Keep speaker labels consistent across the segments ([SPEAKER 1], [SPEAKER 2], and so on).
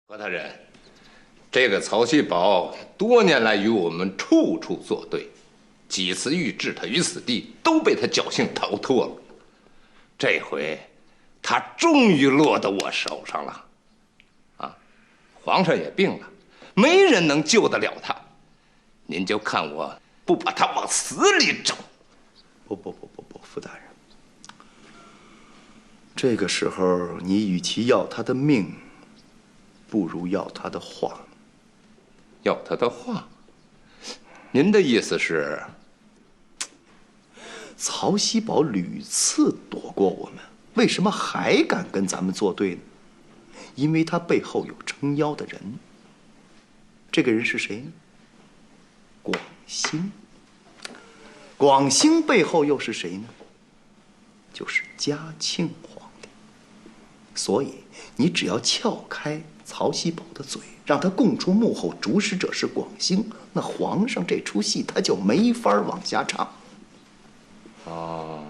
[SPEAKER 1] 何大人，这个曹锡宝多年来与我们处处作对，几次欲置他于死地，都被他侥幸逃脱了。这回，他终于落到我手上了。啊，皇上也病了，没人能救得了他。您就看我不把他往死里整！
[SPEAKER 2] 不，傅大人，这个时候你与其要他的命，不如要他的话。
[SPEAKER 1] 要他的话？您的意思是？
[SPEAKER 2] 曹锡宝屡次躲过我们，为什么还敢跟咱们作对呢？因为他背后有撑腰的人。这个人是谁呢？广兴。广兴背后又是谁呢？就是嘉庆皇帝。所以你只要撬开曹锡宝的嘴，让他供出幕后主使者是广兴，那皇上这出戏他就没法往下唱。
[SPEAKER 1] 哦，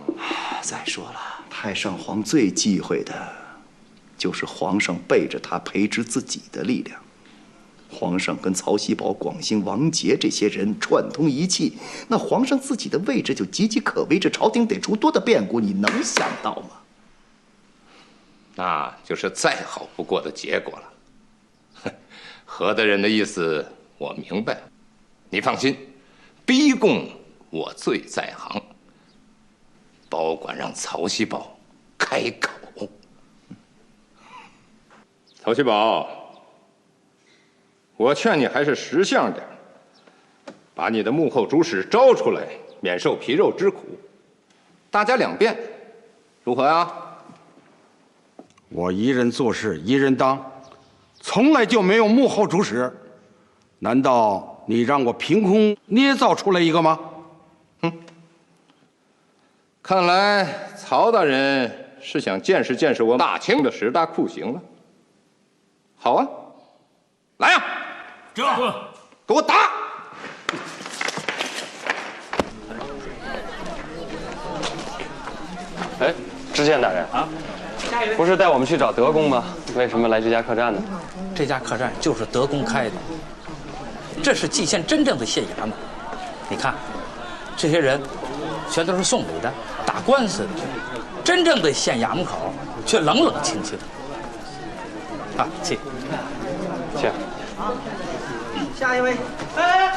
[SPEAKER 2] 再说了，太上皇最忌讳的，就是皇上背着他培植自己的力量。皇上跟曹锡宝、广兴、王杰这些人串通一气，那皇上自己的位置就岌岌可危，这朝廷得出多大变故，你能想到吗？
[SPEAKER 1] 那就是再好不过的结果了。何大人的意思我明白，你放心，逼供我最在行，保管让曹锡宝开口。曹锡宝，我劝你还是识相点，把你的幕后主使招出来，免受皮肉之苦。大家两便，如何呀？
[SPEAKER 3] 我一人做事一人当，从来就没有幕后主使。难道你让我凭空捏造出来一个吗？
[SPEAKER 1] 看来曹大人是想见识见识我大清的10大酷刑了。好啊，来呀！
[SPEAKER 4] 这，
[SPEAKER 1] 给我打！
[SPEAKER 5] 哎，知县大人啊，不是带我们去找德公吗？为什么来这家客栈呢？
[SPEAKER 4] 这家客栈就是德公开的，这是蓟县真正的县衙门。你看，这些人全都是送礼的、打官司的，真正的县衙门口却冷冷清清的。啊，请，
[SPEAKER 5] 请。
[SPEAKER 6] 下一位，哎，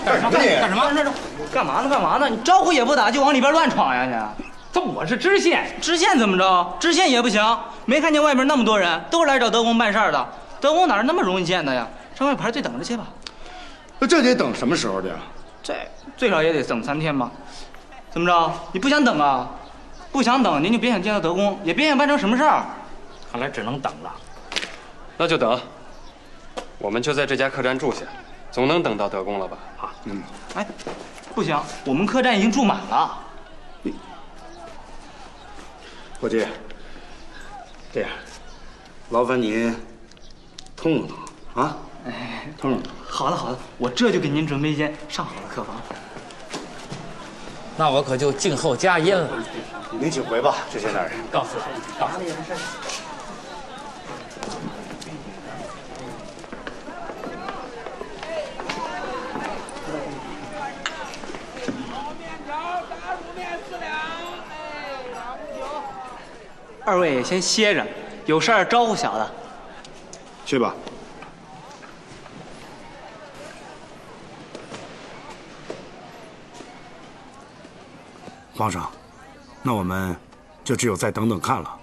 [SPEAKER 4] 干什么？干什么？
[SPEAKER 6] 干嘛呢？干嘛呢？你招呼也不打，就往里边乱闯呀你！
[SPEAKER 4] 这我是知县，
[SPEAKER 6] 知县怎么着？知县也不行，没看见外面那么多人，都是来找德公办事儿的。德公哪是那么容易见的呀？上外排队等着去吧。
[SPEAKER 3] 那这得等什么时候的呀？
[SPEAKER 6] 这最少也得等3天吧？怎么着？你不想等啊？不想等，您就别想见到德公，也别想办成什么事儿。
[SPEAKER 4] 看来只能等了。
[SPEAKER 5] 那就等，我们就在这家客栈住下，总能等到德公了吧？啊，
[SPEAKER 6] 哎，不行，我们客栈已经住满了。
[SPEAKER 3] 伙计，这样，劳烦您通融通融啊！
[SPEAKER 6] 哎，
[SPEAKER 3] 通融。
[SPEAKER 6] 好的好的，我这就给您准备一间上好的客房。
[SPEAKER 4] 那我可就静候佳音了。
[SPEAKER 3] 您请回吧，知县大人。
[SPEAKER 4] 告辞。告辞。
[SPEAKER 6] 2位先歇着，有事儿招呼小的。
[SPEAKER 3] 去吧。
[SPEAKER 7] 皇上，那我们就只有再等等看了。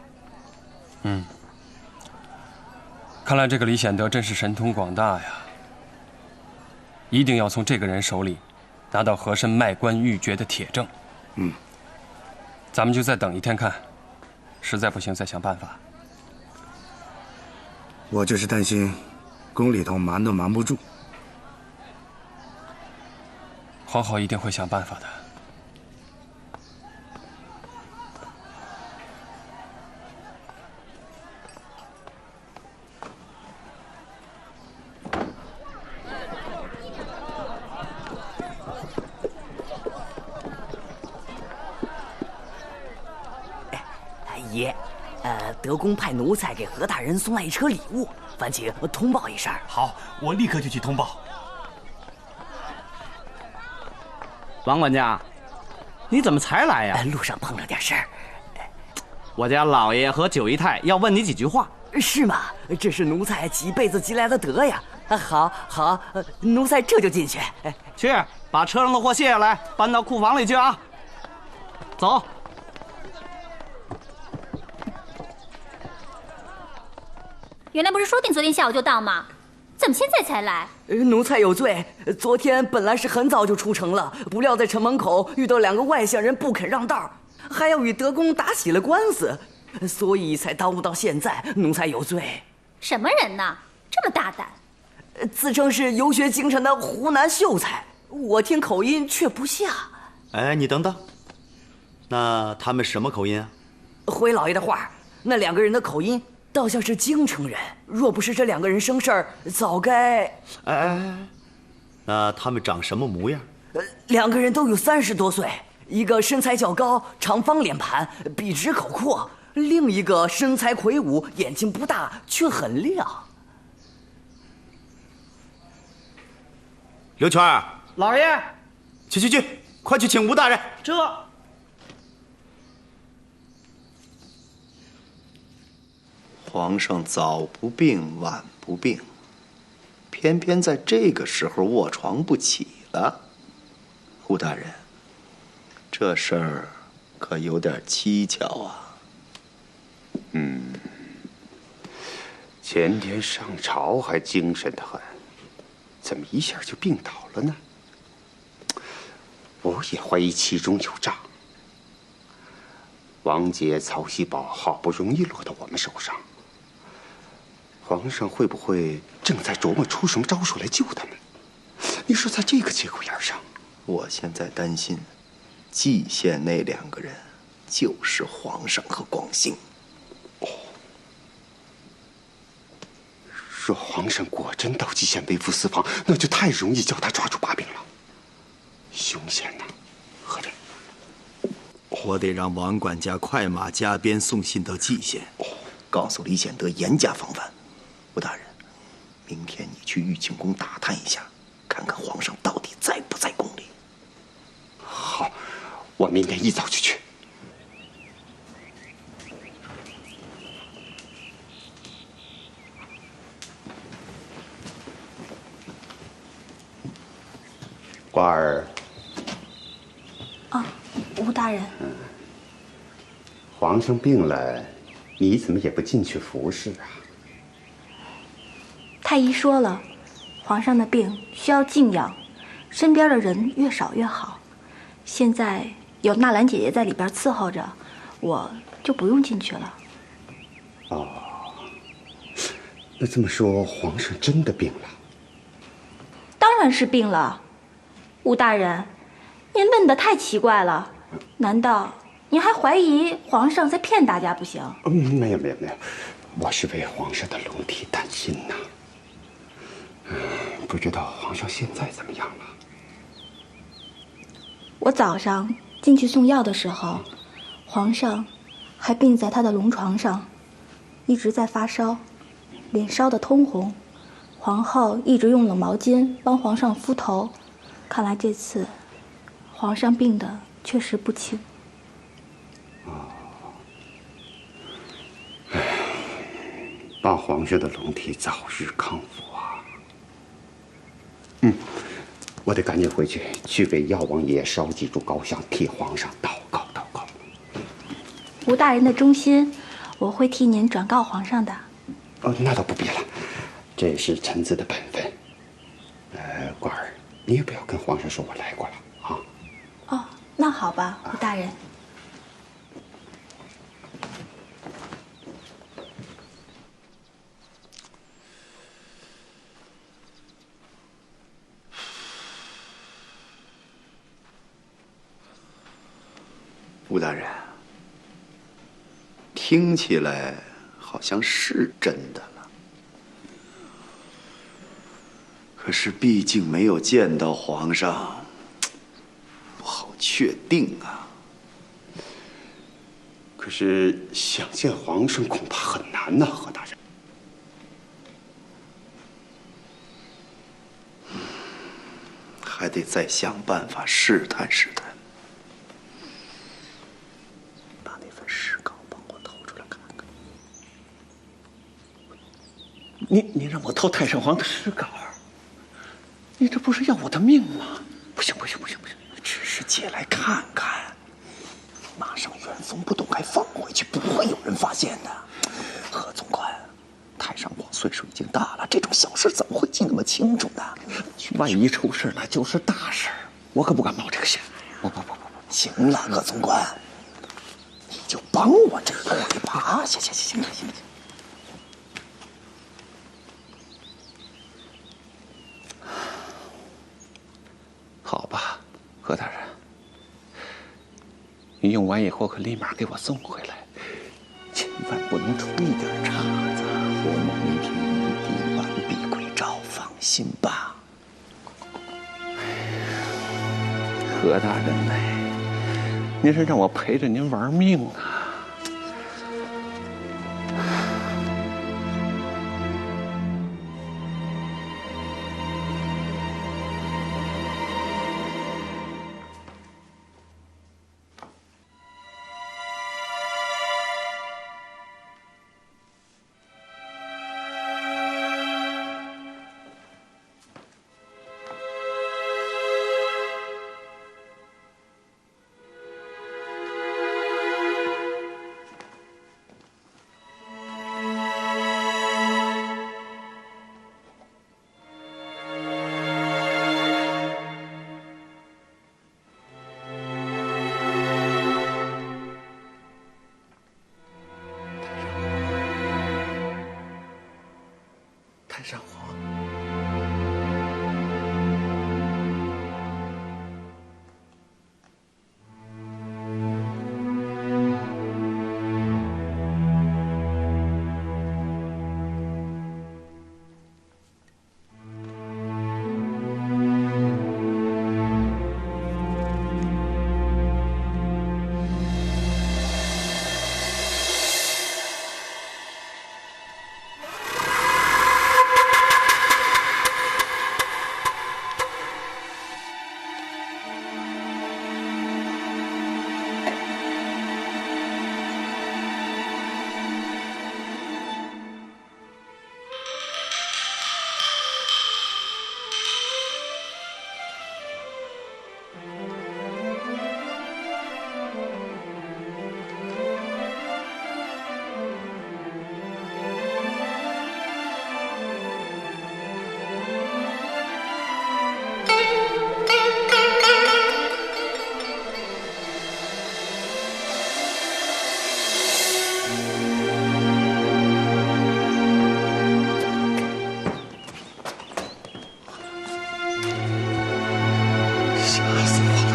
[SPEAKER 5] 看来这个李显德真是神通广大呀！一定要从这个人手里拿到和珅卖官鬻爵的铁证。咱们就再等1天看，实在不行再想办法。
[SPEAKER 7] 我就是担心宫里头瞒都瞒不住。
[SPEAKER 5] 皇后一定会想办法的。
[SPEAKER 8] 爷，德公派奴才给何大人送来一车礼物，烦请通报一声。
[SPEAKER 9] 好，我立刻就去通报。
[SPEAKER 6] 王管家，你怎么才来呀？
[SPEAKER 8] 路上碰了点事儿。
[SPEAKER 6] 我家老爷和九姨太要问你几句话。
[SPEAKER 8] 是吗？这是奴才几辈子积来的德呀！好，奴才这就进去。
[SPEAKER 6] 去，把车上的货卸下来，搬到库房里去啊！走。
[SPEAKER 10] 原来不是说定昨天下午就到吗？怎么现在才来？
[SPEAKER 8] 奴才有罪，昨天本来是很早就出城了，不料在城门口遇到2个外乡人不肯让道，还要与德公打起了官司，所以才耽误到现在。奴才有罪。
[SPEAKER 10] 什么人呢？这么大胆？
[SPEAKER 8] 自称是游学京城的湖南秀才，我听口音却不像。
[SPEAKER 2] 哎，你等等，那他们什么口音啊？
[SPEAKER 8] 回老爷的话，那2个人的口音倒像是京城人。若不是这2个人生事儿，早该……
[SPEAKER 2] 那他们长什么模样
[SPEAKER 8] ？2个人都有30多岁，一个身材较高，长方脸盘，笔直口阔；另一个身材魁梧，眼睛不大，却很亮。
[SPEAKER 2] 刘全，
[SPEAKER 6] 老爷，
[SPEAKER 2] 去，快去请吴大人。
[SPEAKER 6] 这。
[SPEAKER 2] 皇上早不病，晚不病，偏偏在这个时候卧床不起了。吴大人，这事儿可有点蹊跷啊。
[SPEAKER 3] 前天上朝还精神得很，怎么一下就病倒了呢？我也怀疑其中有诈。王杰、曹锡宝好不容易落到我们手上，皇上会不会正在琢磨出什么招数来救他们？你说在这个节骨眼上，
[SPEAKER 2] 我现在担心，蓟县那2个人就是皇上和广兴。
[SPEAKER 3] 若皇上果真到蓟县微服私访，那就太容易叫他抓住把柄了。凶险呐！合着
[SPEAKER 2] 我得让王管家快马加鞭送信到蓟县，告诉李显德严加防范。吴大人，明天你去玉清宫打探一下，看看皇上到底在不在宫里。
[SPEAKER 3] 好，我明天一早就去。官儿。
[SPEAKER 10] 吴大人。
[SPEAKER 3] 皇上病了，你怎么也不进去服侍啊？
[SPEAKER 10] 太医说了，皇上的病需要静养，身边的人越少越好。现在有纳兰姐姐在里边伺候着，我就不用进去了。
[SPEAKER 3] 那这么说，皇上真的病了？
[SPEAKER 10] 当然是病了。吴大人，您问得太奇怪了，难道您还怀疑皇上在骗大家不行？
[SPEAKER 3] 没有，我是为皇上的龙体担心呐。不知道皇上现在怎么样了？
[SPEAKER 10] 我早上进去送药的时候，皇上还病在他的龙床上，一直在发烧，脸烧得通红。皇后一直用冷毛巾帮皇上敷头，看来这次皇上病得确实不轻。
[SPEAKER 3] 望皇上的龙体早日康复啊！我得赶紧回去给药王爷烧几炷高香，替皇上祷告祷告。
[SPEAKER 10] 吴大人的忠心，我会替您转告皇上的。
[SPEAKER 3] 那倒不必了，这是臣子的本分。官儿，你也不要跟皇上说我来过了啊。
[SPEAKER 10] 那好吧，吴大人。
[SPEAKER 2] 吴大人，听起来好像是真的了，可是毕竟没有见到皇上，不好确定啊。可
[SPEAKER 11] 可是想见皇上恐怕很难呐，何大人。
[SPEAKER 2] 还得再想办法试探试探。把那份诗稿帮我偷出来看看。你让我偷太上皇的诗稿？你这不是要我的命吗？不行，只是借来看看。马上原封不动还放回去，不会有人发现的。何总管，太上皇岁数已经大了，这种小事怎么会记那么清楚呢？万一出事了就是大事，我可不敢冒这个险。不，行了，何总管，你就帮我这一把啊！行。好吧，何大人，你用完以后可立马给我送回来，千万不能出一点岔子。我某一天一定完璧归赵，放心吧。何大人嘞，您是让我陪着您玩命啊！太上皇，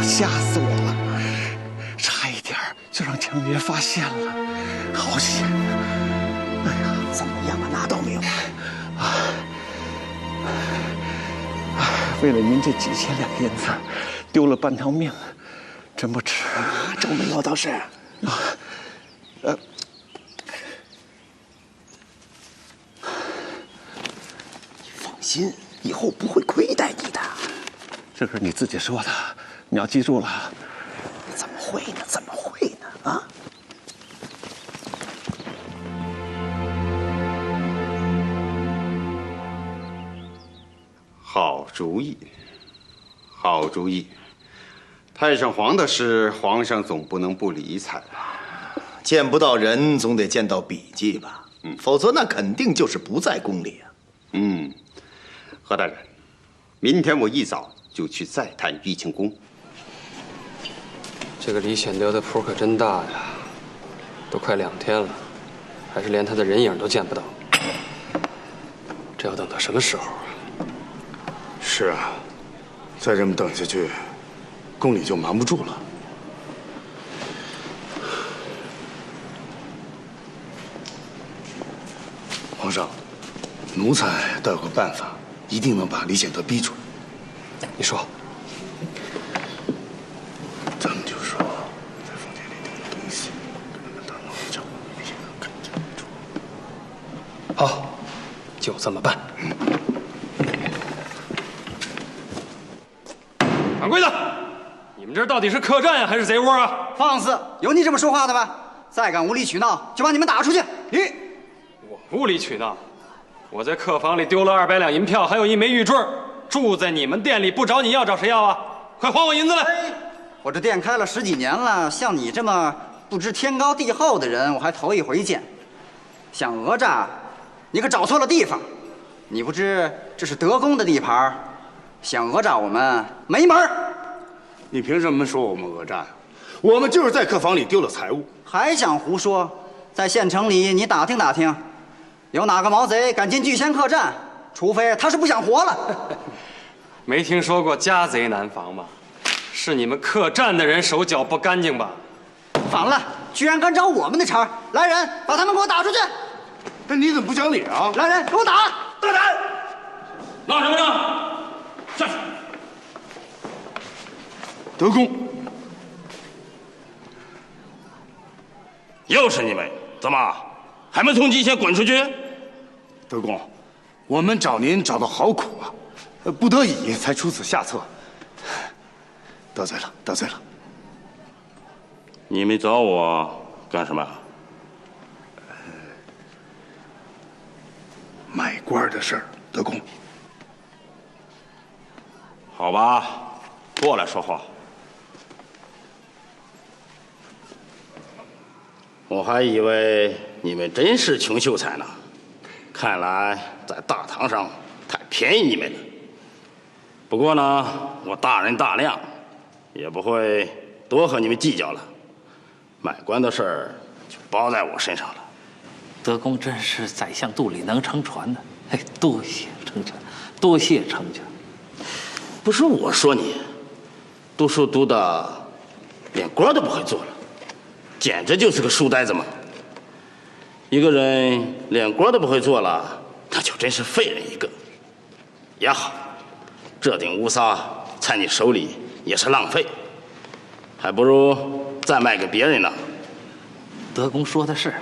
[SPEAKER 2] 吓死我了！差一点就让强爷发现了，好险！哎呀，怎么样啊？拿到没有啊？为了您这几千两银子，丢了半条命，真不值。这没有倒是。你放心，以后不会亏待你的。这可是你自己说的。你要记住了，怎么会呢？怎么会呢？啊！
[SPEAKER 11] 好主意，好主意！太上皇的事，皇上总不能不理睬吧？
[SPEAKER 2] 见不到人，总得见到笔记吧？否则那肯定就是不在宫里啊。
[SPEAKER 11] 何大人，明天我一早就去再探玉清宫。
[SPEAKER 5] 这个李显德的谱可真大呀，都快2天了，还是连他的人影都见不到。这要等到什么时候啊？
[SPEAKER 7] 是啊，再这么等下去，宫里就瞒不住了。皇上，奴才倒有个办法，一定能把李显德逼出来。
[SPEAKER 5] 你说。
[SPEAKER 7] 咱们就说，在房间里丢了东西，跟他们打闹。
[SPEAKER 5] 好，就这么办。掌柜的，你们这到底是客栈呀，还是贼窝啊？
[SPEAKER 12] 放肆！有你这么说话的吗？再敢无理取闹，就把你们打出去！
[SPEAKER 5] 你，我无理取闹？我在客房里丢了200两银票，还有1枚玉坠，住在你们店里不找你要，找谁要啊？快还我银子来！
[SPEAKER 12] 我这店开了10几年了，像你这么不知天高地厚的人，我还头一回见。想讹诈，你可找错了地方。你不知这是德公的地盘，想讹诈我们没门儿。
[SPEAKER 7] 你凭什么说我们讹诈呀？我们就是在客房里丢了财物。
[SPEAKER 12] 还想胡说？在县城里，你打听打听，有哪个毛贼敢进聚仙客栈？除非他是不想活了。
[SPEAKER 5] 没听说过家贼难防吗？是你们客栈的人手脚不干净吧？
[SPEAKER 12] 反了，居然敢找我们的茬！来人，把他们给我打出去！
[SPEAKER 7] 但你怎么不讲理啊？
[SPEAKER 12] 来人，给我打！大胆！
[SPEAKER 5] 闹什么呢？下去！
[SPEAKER 7] 德公，
[SPEAKER 13] 又是你们，怎么还没从集贤滚出去？
[SPEAKER 7] 德公，我们找您找的好苦啊，不得已才出此下策。得罪了，得罪了。
[SPEAKER 13] 你们找我干什么？
[SPEAKER 7] 买官的事儿，德公。
[SPEAKER 13] 好吧，过来说话。我还以为你们真是穷秀才呢，看来在大堂上太便宜你们了。不过呢，我大人大量，也不会多和你们计较了。买官的事儿就包在我身上了。
[SPEAKER 4] 德公真是宰相肚里能撑船的，哎，多谢成全，多谢成全。
[SPEAKER 13] 不是我说你，读书读的连官都不会做了，简直就是个书呆子嘛！一个人连官都不会做了，那就真是废人一个。也好，这顶乌纱在你手里也是浪费，还不如再卖给别人呢。
[SPEAKER 4] 德公说的是，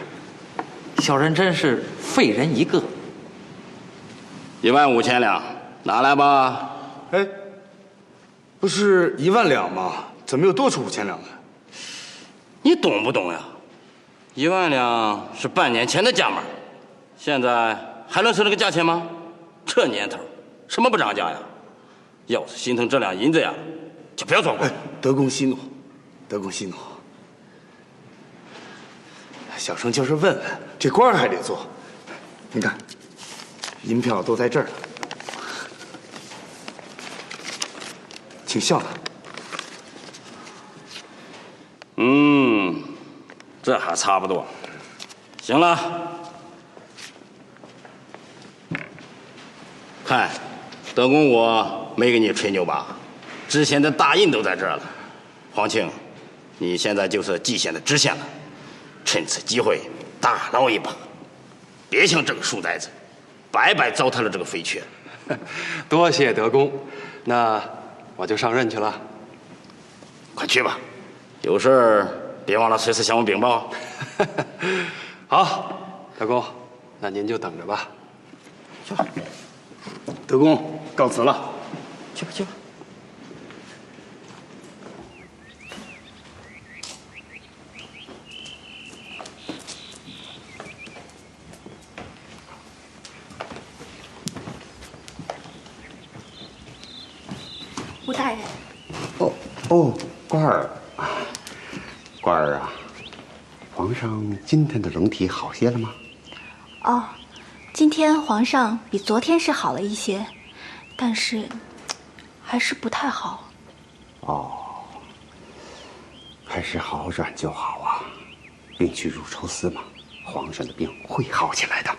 [SPEAKER 4] 小人真是废人一个。
[SPEAKER 13] 15000两，拿来吧。
[SPEAKER 7] 哎，不是1万两吗？怎么又多出5000两来？
[SPEAKER 13] 你懂不懂呀？1万两是半年前的价码，现在还能是这个价钱吗？这年头，什么不涨价呀？要是心疼这两银子呀，就不要做官。
[SPEAKER 7] 德公息怒，德公息怒。小生就是问问，这官还得做。你看，银票都在这儿呢，请笑纳。
[SPEAKER 13] 这还差不多。行了，看，德公我没给你吹牛吧？知县的大印都在这儿了。黄庆，你现在就是蓟县的知县了，趁此机会大捞一把，别像这个书呆子，白白糟蹋了这个肥缺。
[SPEAKER 5] 多谢德公，那我就上任去了。
[SPEAKER 13] 快去吧，有事儿别忘了随时向我禀报。
[SPEAKER 5] 好，德公，那您就等着吧。
[SPEAKER 7] 去吧，德公告辞了。
[SPEAKER 13] 去吧，去吧。
[SPEAKER 10] 吴大人。
[SPEAKER 11] 哦，官儿，官儿啊，皇上今天的龙体好些了吗？
[SPEAKER 10] 哦，今天皇上比昨天是好了一些，但是还是不太好。
[SPEAKER 11] 哦，还是好转就好啊，并去入抽丝嘛，皇上的病会好起来的。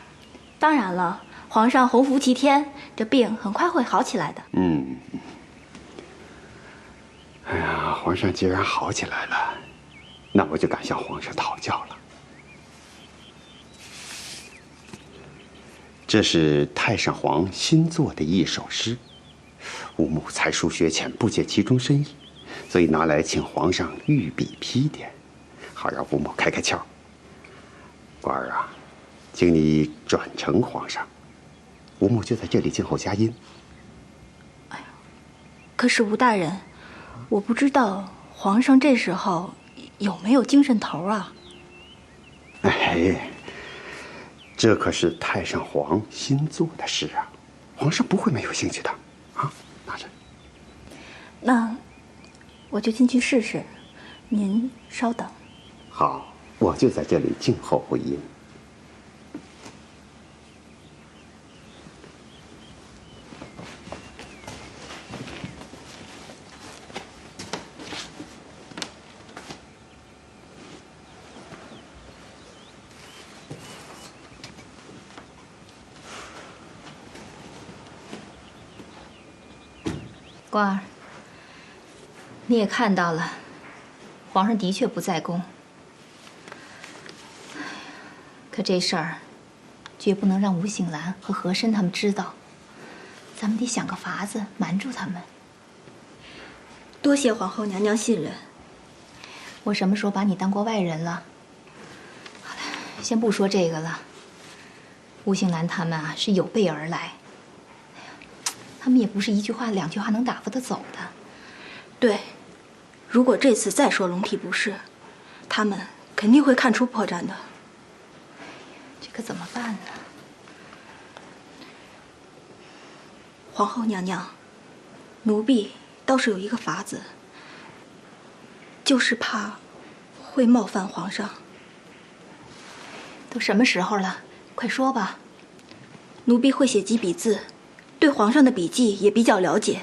[SPEAKER 10] 当然了，皇上洪福齐天，这病很快会好起来的。
[SPEAKER 11] 哎呀，皇上既然好起来了，那我就敢向皇上讨教了。这是太上皇新作的一首诗，吾母才疏学浅，不解其中深意，所以拿来请皇上御笔批点，好让吾母开开窍。官儿啊，请你转呈皇上。吴母就在这里静候佳音。
[SPEAKER 10] 可是吴大人，我不知道皇上这时候有没有精神头啊？
[SPEAKER 11] 哎，这可是太上皇新做的事啊，皇上不会没有兴趣的。啊，拿着。
[SPEAKER 10] 那我就进去试试，您稍等。
[SPEAKER 11] 好，我就在这里静候回音。
[SPEAKER 14] 官儿，你也看到了，皇上的确不在宫。可这事儿，绝不能让吴醒兰和和珅他们知道，咱们得想个法子瞒住他们。
[SPEAKER 10] 多谢皇后娘娘信任。
[SPEAKER 14] 我什么时候把你当过外人了？好了，先不说这个了。吴醒兰他们啊是有备而来。他们也不是一句话两句话能打发他走的。
[SPEAKER 10] 对，如果这次再说龙体不适，他们肯定会看出破绽的。
[SPEAKER 14] 这可怎么办呢？
[SPEAKER 10] 皇后娘娘，奴婢倒是有一个法子，就是怕会冒犯皇上。
[SPEAKER 14] 都什么时候了？快说吧。
[SPEAKER 10] 奴婢会写几笔字。对皇上的笔记也比较了解，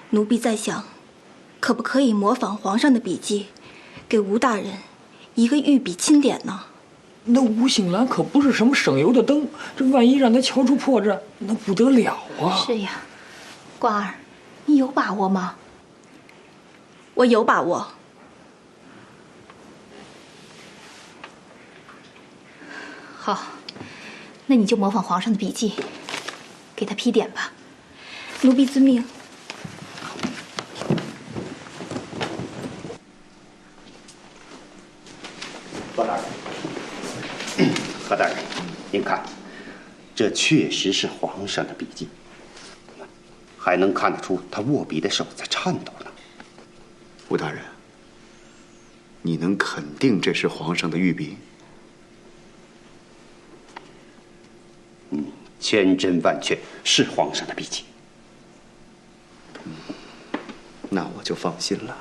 [SPEAKER 10] 奴婢在想，可不可以模仿皇上的笔记，给吴大人一个御笔钦点呢？
[SPEAKER 8] 那吴醒兰可不是什么省油的灯，这万一让他瞧出破绽，那不得了啊！
[SPEAKER 14] 是呀，官儿，你有把握吗？
[SPEAKER 10] 我有把握。
[SPEAKER 14] 好，那你就模仿皇上的笔记。给他批点吧，
[SPEAKER 10] 奴婢遵命。
[SPEAKER 11] 何大人，何大人，您看，这确实是皇上的笔记，还能看得出他握笔的手在颤抖呢。
[SPEAKER 2] 吴大人，你能肯定这是皇上的御笔？
[SPEAKER 11] 千真万确是皇上的笔记。
[SPEAKER 2] 那我就放心了。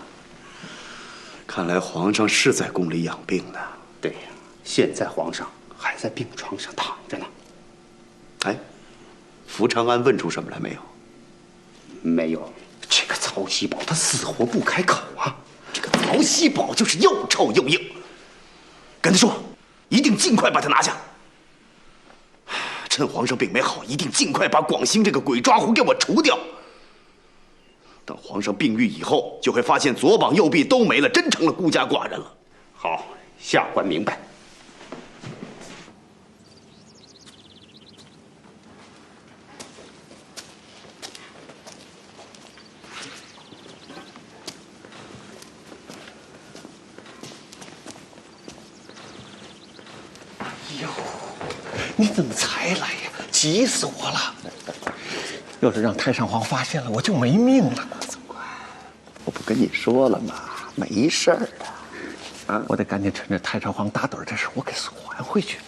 [SPEAKER 2] 看来皇上是在宫里养病呢。
[SPEAKER 11] 对呀，现在皇上还在病床上躺着呢。
[SPEAKER 2] 哎，福长安问出什么来没有？
[SPEAKER 11] 没有。这个曹锡宝他死活不开口啊！这个曹锡宝就是又臭又硬。
[SPEAKER 2] 跟他说，一定尽快把他拿下。趁皇上病没好，一定尽快把广兴这个鬼抓狐给我除掉。等皇上病愈以后，就会发现左膀右臂都没了，真成了孤家寡人了。
[SPEAKER 11] 好，下官明白。
[SPEAKER 15] 哟，你怎么才来呀？急死我了！要是让太上皇发现了，我就没命了。
[SPEAKER 2] 我不跟你说了吗？没事儿的。
[SPEAKER 15] 啊，我得赶紧趁着太上皇打盹这事，我给还回去。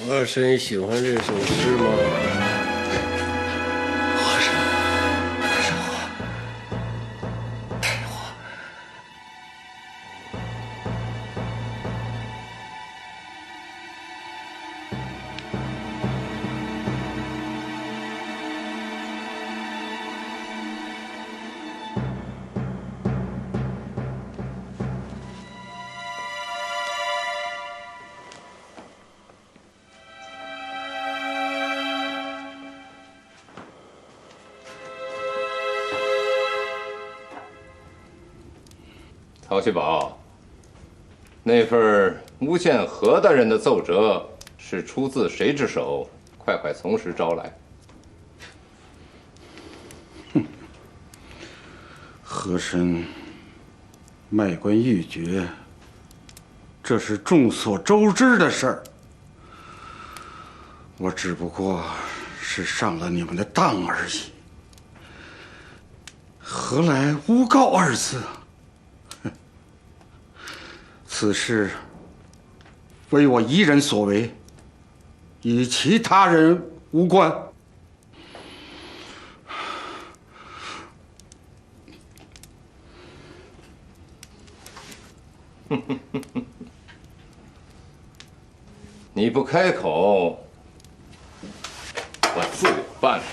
[SPEAKER 16] 和珅喜欢这首诗吗？
[SPEAKER 15] 和珅，太皇，
[SPEAKER 1] 曹锡宝，那份诬陷何大人的奏折是出自谁之手？快快从实招来。
[SPEAKER 3] 和珅卖官鬻爵，这是众所周知的事儿。我只不过是上了你们的当而已，何来诬告二字？此事非我一人所为，与其他人无关。
[SPEAKER 1] 你不开口，我自有办法。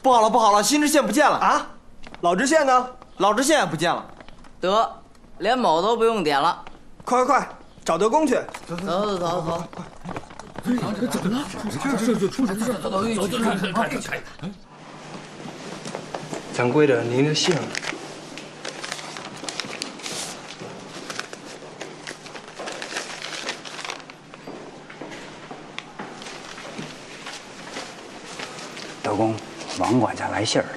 [SPEAKER 17] 不好了，不好了，新知县不见了啊！老知县呢？老知县也不见了。
[SPEAKER 8] 得，连卯都不用点了。
[SPEAKER 17] 快快快，找德公去！
[SPEAKER 8] 走走走走。
[SPEAKER 17] 怎么了？这出什么事？走，看。
[SPEAKER 18] 掌柜的，您的信。
[SPEAKER 12] 德公，王管家来信儿了。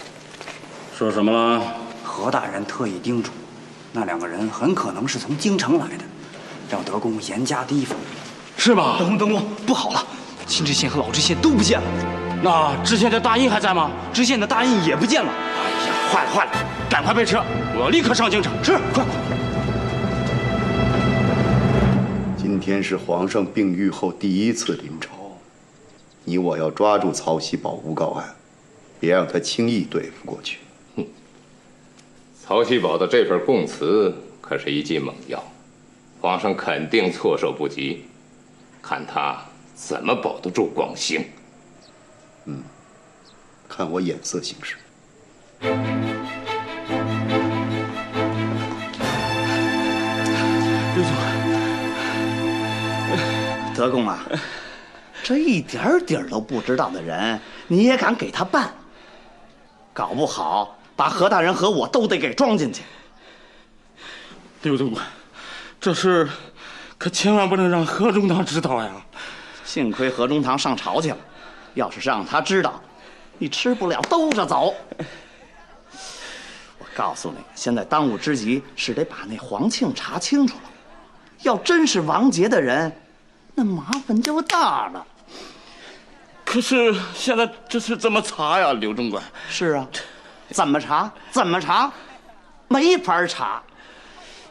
[SPEAKER 13] 说什么了？
[SPEAKER 12] 何大人特意叮嘱，那2个人很可能是从京城来的，让德公严加提防。
[SPEAKER 13] 是吗？
[SPEAKER 6] 德公，不好了，新知县和老知县都不见了。
[SPEAKER 13] 那知县的大印还在吗？
[SPEAKER 6] 知县的大印也不见了。
[SPEAKER 13] 哎呀，坏了！赶快备车，我要立刻上京城。
[SPEAKER 6] 是，快！
[SPEAKER 2] 今天是皇上病愈后第1次临朝，你我要抓住曹锡宝诬告案，别让他轻易对付过去。
[SPEAKER 1] 曹锡宝的这份供词可是一剂猛药，皇上肯定措手不及，看他怎么保得住广兴。
[SPEAKER 2] 看我眼色行事。
[SPEAKER 19] 德公啊，这一点底儿都不知道的人，你也敢给他办？搞不好把何大人和我都得给装进去。
[SPEAKER 13] 刘总管，这事可千万不能让何中堂知道呀！
[SPEAKER 19] 幸亏何中堂上朝去了，要是让他知道，你吃不了兜着走。我告诉你，现在当务之急是得把那黄庆查清楚了。要真是王杰的人，那麻烦就大了。
[SPEAKER 13] 可是现在这是怎么查呀，刘总管？
[SPEAKER 19] 是啊，怎么查？怎么查？没法查。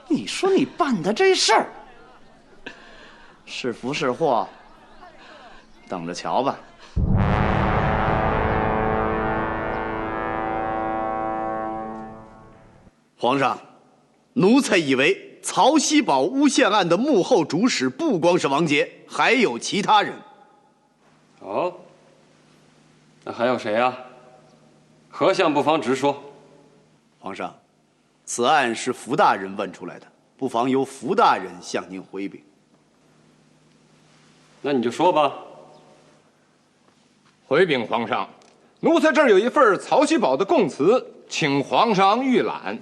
[SPEAKER 19] 你说你办的这事儿，是福是祸，等着瞧吧。
[SPEAKER 2] 皇上，奴才以为曹锡宝诬陷案的幕后主使不光是王杰，还有其他人。
[SPEAKER 5] 哦，那还有谁啊？何相不妨直说。
[SPEAKER 2] 皇上，此案是福大人问出来的，不妨由福大人向您回禀。
[SPEAKER 5] 那你就说吧。
[SPEAKER 1] 回禀皇上，奴才这儿有一份曹锡宝的供词，请皇上预览。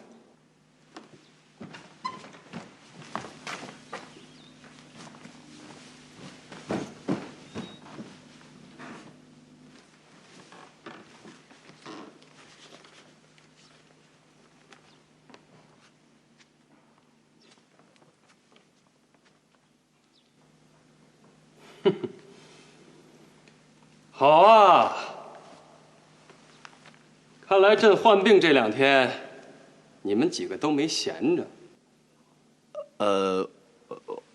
[SPEAKER 5] 好啊，看来朕患病这2天，你们几个都没闲着。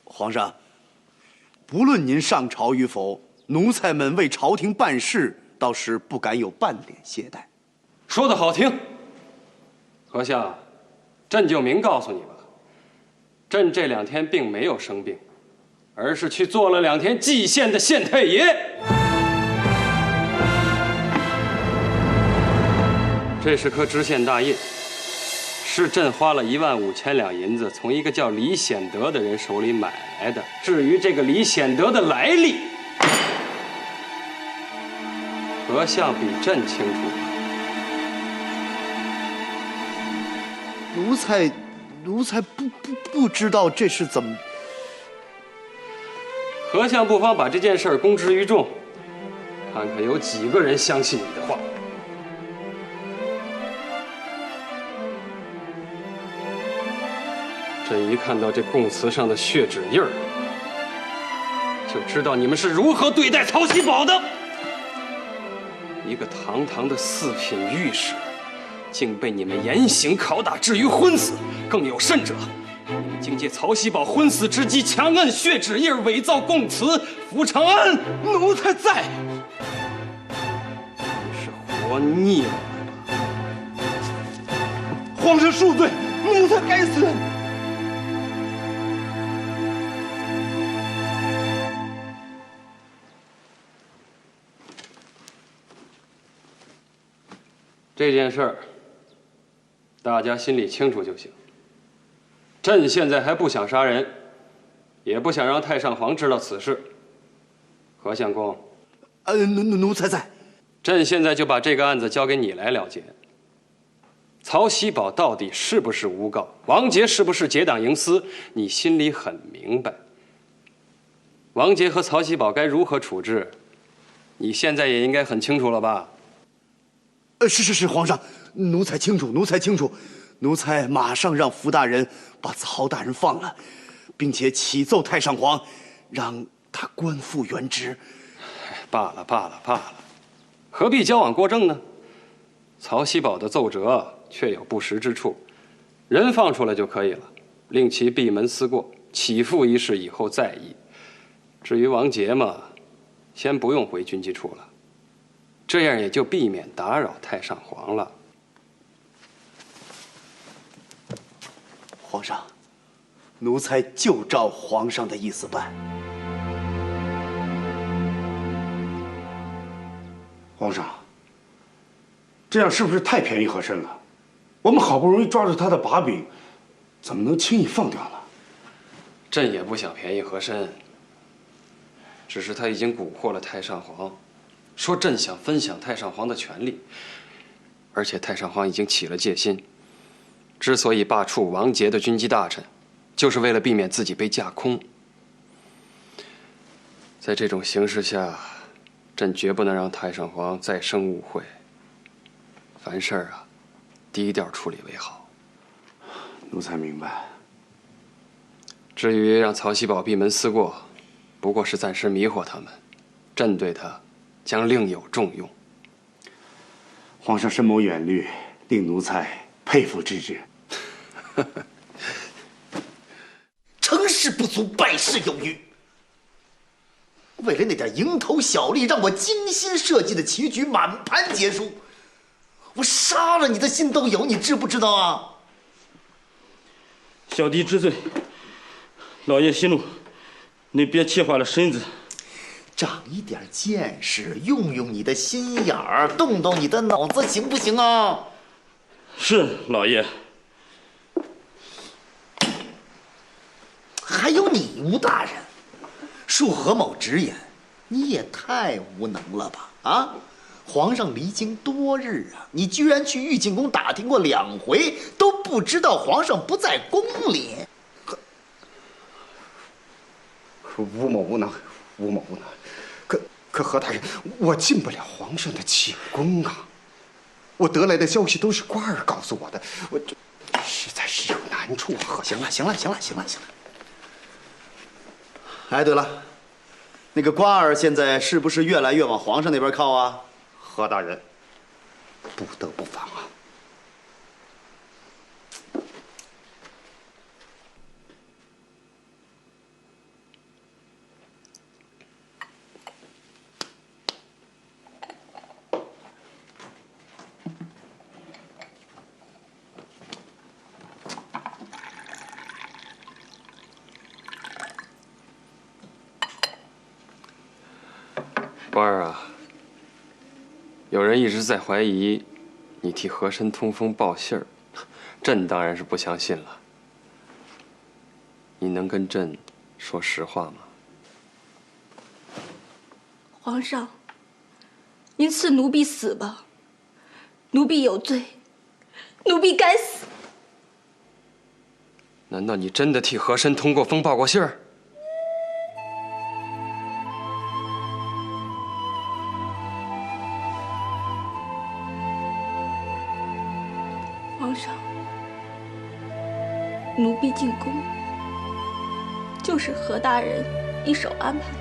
[SPEAKER 2] 皇上，不论您上朝与否，奴才们为朝廷办事，倒是不敢有半点懈怠。
[SPEAKER 5] 说得好听，何相，朕就明告诉你吧，朕这2天并没有生病，而是去做了2天蓟县的县太爷。这是颗知县大印，是朕花了15000两银子从一个叫李显德的人手里买来的。至于这个李显德的来历，何相比朕清楚。
[SPEAKER 2] 奴才不知道这是怎么。
[SPEAKER 5] 何相不妨把这件事儿公之于众，看看有几个人相信你的话。朕一看到这供词上的血指印儿，就知道你们是如何对待曹锡宝的。一个堂堂的4品御史，竟被你们严刑拷打，至于昏死。更有甚者，你们竟借曹锡宝昏死之机，强摁血指印，伪造供词，扶长安。奴才在，你是活腻了吧？
[SPEAKER 7] 皇上恕罪，奴才该死。
[SPEAKER 5] 这件事儿，大家心里清楚就行。朕现在还不想杀人，也不想让太上皇知道此事。何相公，
[SPEAKER 2] 奴才在。
[SPEAKER 5] 朕现在就把这个案子交给你来了结。曹锡宝到底是不是诬告？王杰是不是结党营私？你心里很明白。王杰和曹锡宝该如何处置，你现在也应该很清楚了吧？
[SPEAKER 2] 是，皇上，奴才清楚，奴才马上让福大人把曹大人放了，并且启奏太上皇，让他官复原职。
[SPEAKER 5] 罢了，何必矫枉过正呢？曹锡宝的奏折确有不实之处，人放出来就可以了，令其闭门思过，起复一事以后再议。至于王杰嘛，先不用回军机处了，这样也就避免打扰太上皇了。
[SPEAKER 2] 皇上，奴才就照皇上的意思办。
[SPEAKER 7] 皇上，这样是不是太便宜和珅了？我们好不容易抓住他的把柄，怎么能轻易放掉呢？
[SPEAKER 5] 朕也不想便宜和珅，只是他已经蛊惑了太上皇，说朕想分享太上皇的权力，而且太上皇已经起了戒心。之所以罢黜王杰的军机大臣，就是为了避免自己被架空。在这种形势下，朕绝不能让太上皇再生误会。凡事啊，低调处理为好。
[SPEAKER 7] 奴才明白。
[SPEAKER 5] 至于让曹锡宝闭门思过，不过是暂时迷惑他们，朕对他将另有重用。
[SPEAKER 7] 皇上深谋远虑，令奴才佩服之至。
[SPEAKER 2] 成事不足，败事有余。为了那点蝇头小利，让我精心设计的棋局满盘皆输，我杀了你的心都有，你知不知道啊？
[SPEAKER 13] 小弟知罪，老爷息怒，你别气坏了身子。
[SPEAKER 2] 长一点见识，用用你的心眼儿，动动你的脑子，行不行啊？
[SPEAKER 13] 是，老爷。
[SPEAKER 2] 还有你，吴大人，恕何某直言，你也太无能了吧！啊，皇上离京多日啊，你居然去玉进宫打听过2回，都不知道皇上不在宫里。
[SPEAKER 7] 吴某无能，吴某无能。可何大人，我进不了皇上的寝宫啊！我得来的消息都是官儿告诉我的，我这实在是有难处啊！
[SPEAKER 2] 行了。哎，对了，那个瓜儿现在是不是越来越往皇上那边靠啊？
[SPEAKER 7] 何大人，不得不防啊！
[SPEAKER 5] 官儿啊，有人一直在怀疑你替和珅通风报信儿，朕当然是不相信了。你能跟朕说实话吗？
[SPEAKER 10] 皇上，您赐奴婢死吧，奴婢有罪，奴婢该死。
[SPEAKER 5] 难道你真的替和珅通过风报过信儿？
[SPEAKER 10] 皇上，奴婢进宫就是何大人一手安排的。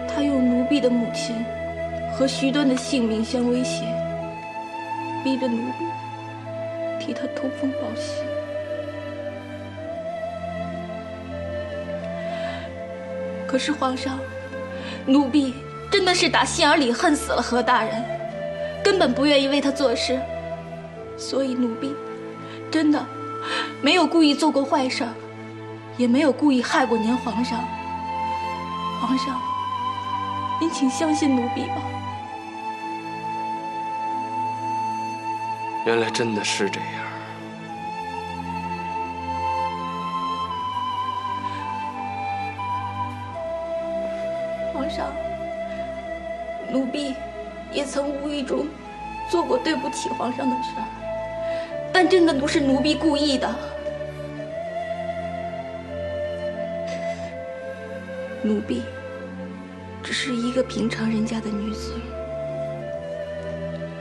[SPEAKER 10] 他用奴婢的母亲和徐端的性命相威胁，逼着奴婢替他通风报信。可是皇上，奴婢真的是打心眼里恨死了何大人，根本不愿意为他做事，所以奴婢真的没有故意做过坏事，也没有故意害过您皇上。皇上，您请相信奴婢吧。
[SPEAKER 5] 原来真的是这样。
[SPEAKER 10] 皇上，奴婢也曾无意中做过对不起皇上的事儿，但真的不是奴婢故意的。奴婢只是一个平常人家的女子，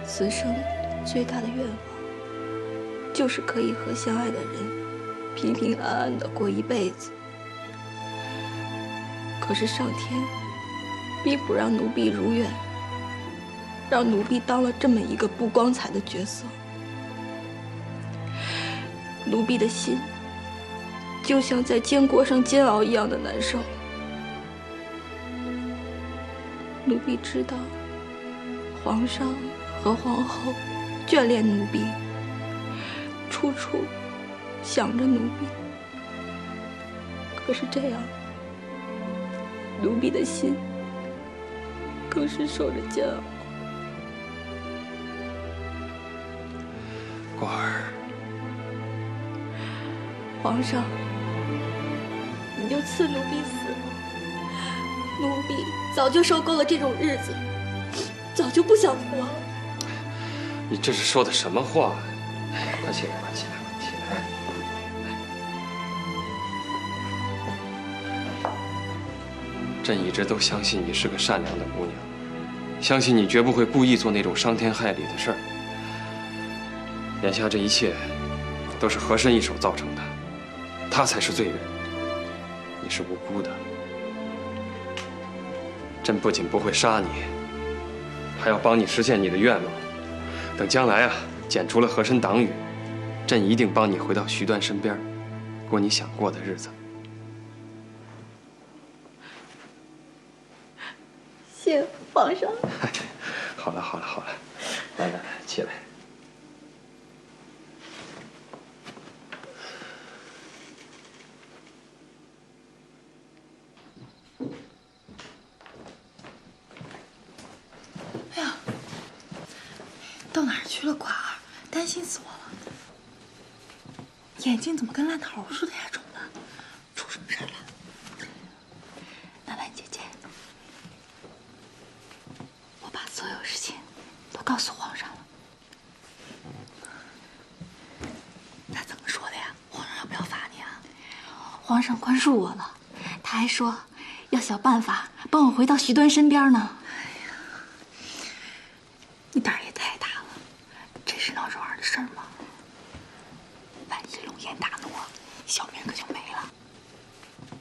[SPEAKER 10] 此生最大的愿望就是可以和相爱的人平平安安的过一辈子。可是上天并不让奴婢如愿，让奴婢当了这么一个不光彩的角色。奴婢的心就像在煎锅上煎熬一样的难受。奴婢知道皇上和皇后眷恋奴婢，处处想着奴婢。可是这样，奴婢的心更是受着煎熬。
[SPEAKER 5] 官儿，
[SPEAKER 10] 皇上，你就赐奴婢死了。奴婢早就受够了这种日子，早就不想活了。
[SPEAKER 5] 你这是说的什么话？哎，快起来，快起来，快起来！朕一直都相信你是个善良的姑娘，相信你绝不会故意做那种伤天害理的事儿。眼下这一切都是和珅一手造成的，他才是罪人，你是无辜的。朕不仅不会杀你，还要帮你实现你的愿望。等将来啊，剪除了和珅党羽，朕一定帮你回到徐端身边，过你想过的日子。
[SPEAKER 10] 谢皇上。
[SPEAKER 5] 好了，好了，好了，来来来，起来。
[SPEAKER 20] 哎呀，到哪儿去了，寡儿？担心死我了。眼睛怎么跟烂桃似的呀，肿的？出什么事了？兰兰姐姐，我把所有事情都告诉皇上了。他怎么说的呀？皇上要不要罚你啊？
[SPEAKER 10] 皇上宽恕我了，他还说要想办法帮我回到徐端身边呢。
[SPEAKER 20] 你胆儿也太大了，这是闹着玩的事儿吗？万一龙颜大怒，小命可就没了。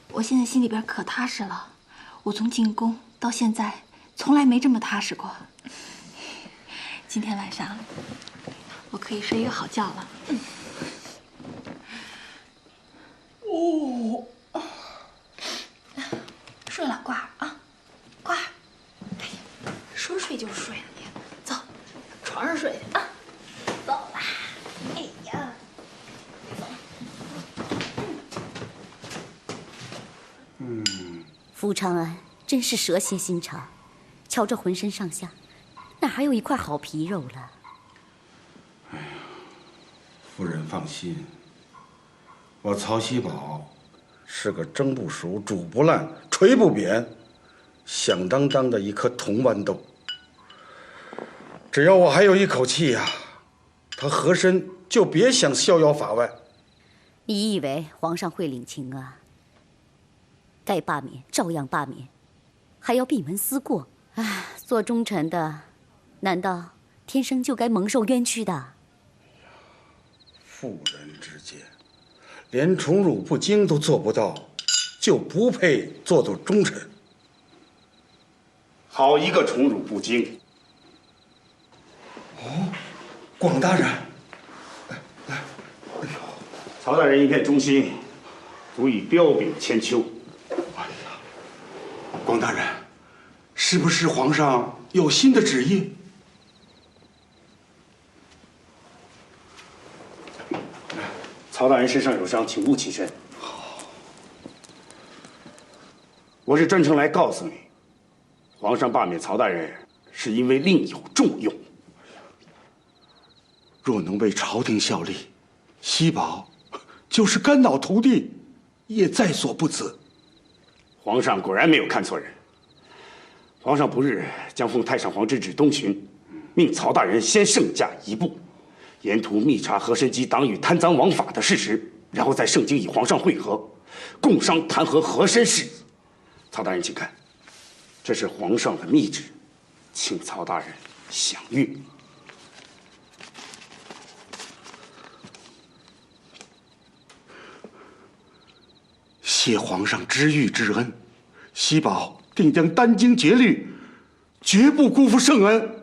[SPEAKER 10] 我现在心里边可踏实了，我从进宫到现在，从来没这么踏实过。今天晚上，我可以睡一个好觉了。
[SPEAKER 20] 哦，睡了，瓜儿啊，瓜儿，哎呀，说睡就睡了你，走，床上睡去啊，走吧。哎呀，
[SPEAKER 21] 傅长安真是蛇蝎心肠。瞧这浑身上下，哪还有一块好皮肉了？
[SPEAKER 3] 哎呀，夫人放心，我曹锡宝是个蒸不熟、煮不烂、捶不扁、响当当的一颗铜豌豆。只要我还有一口气呀，他和珅就别想逍遥法外。
[SPEAKER 21] 你以为皇上会领情啊？该罢免照样罢免，还要闭门思过。唉，做忠臣的，难道天生就该蒙受冤屈的？
[SPEAKER 3] 妇人之见，连宠辱不惊都做不到，就不配做忠臣。
[SPEAKER 11] 好一个宠辱不惊！
[SPEAKER 3] 哦，广大人，
[SPEAKER 11] 曹大人一片忠心，足以彪炳千秋。
[SPEAKER 3] 哎呀，广大人，是不是皇上有新的旨意？
[SPEAKER 11] 曹大人身上有伤，请勿起身。我是专程来告诉你，皇上罢免曹大人是因为另有重用。
[SPEAKER 3] 若能为朝廷效力，锡宝就是肝脑涂地，也在所不辞。
[SPEAKER 11] 皇上果然没有看错人。皇上不日将奉太上皇之旨东巡，命曹大人先圣驾一步，沿途密查和珅及党羽贪赃枉法的事实，然后在盛京与皇上会合，共商弹劾和珅事宜。曹大人请看，这是皇上的密旨，请曹大人详阅。
[SPEAKER 3] 谢皇上知遇之恩，锡宝定将殚精竭虑，绝不辜负圣恩。